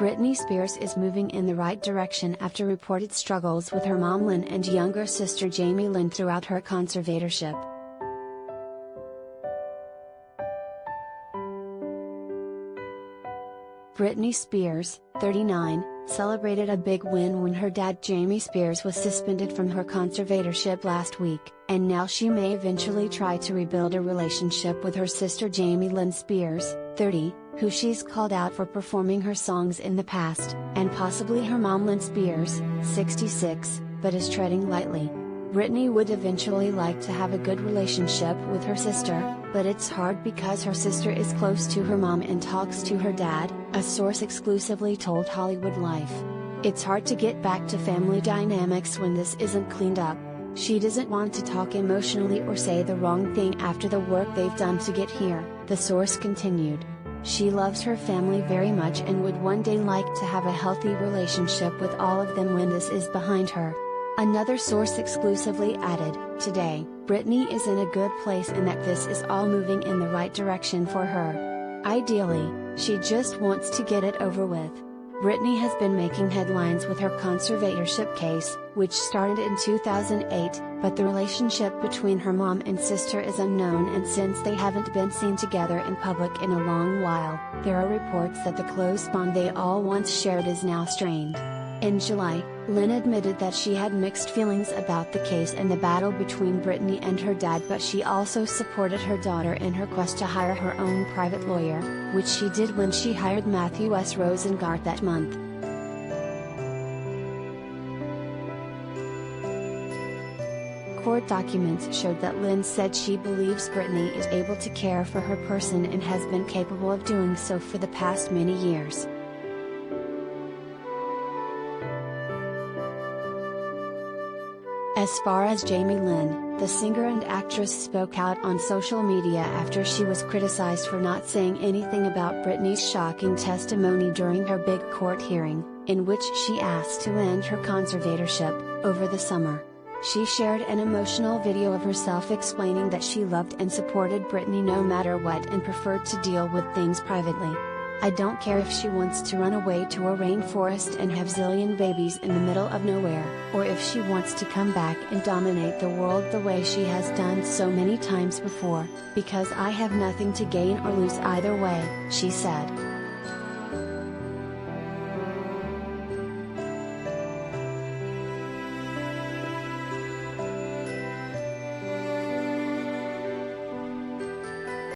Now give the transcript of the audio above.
Britney Spears is moving in the right direction after reported struggles with her mom Lynne and younger sister Jamie Lynn throughout her conservatorship. Britney Spears, 39, celebrated a big win when her dad Jamie Spears was suspended from her conservatorship last week, and now she may eventually try to rebuild a relationship with her sister Jamie Lynn Spears, 30, who she's called out for performing her songs in the past, and possibly her mom Lynne Spears, 66, but is treading lightly. Britney would eventually like to have a good relationship with her sister, but it's hard because her sister is close to her mom and talks to her dad, a source exclusively told HollywoodLife. It's hard to get back to family dynamics when this isn't cleaned up. She doesn't want to talk emotionally or say the wrong thing after the work they've done to get here, the source continued. She loves her family very much and would one day like to have a healthy relationship with all of them when this is behind her. Another source exclusively added, "Today, Britney is in a good place and that this is all moving in the right direction for her. Ideally, she just wants to get it over with." Britney has been making headlines with her conservatorship case, which started in 2008, but the relationship between her mom and sister is unknown, and since they haven't been seen together in public in a long while, there are reports that the close bond they all once shared is now strained. In July, Lynne admitted that she had mixed feelings about the case and the battle between Britney and her dad, but she also supported her daughter in her quest to hire her own private lawyer, which she did when she hired Matthew S. Rosengart that month. Court documents showed that Lynne said she believes Britney is able to care for her person and has been capable of doing so for the past many years. As far as Jamie Lynn, the singer and actress spoke out on social media after she was criticized for not saying anything about Britney's shocking testimony during her big court hearing, in which she asked to end her conservatorship over the summer. She shared an emotional video of herself explaining that she loved and supported Britney no matter what and preferred to deal with things privately. "I don't care if she wants to run away to a rainforest and have zillion babies in the middle of nowhere, or if she wants to come back and dominate the world the way she has done so many times before, because I have nothing to gain or lose either way," she said.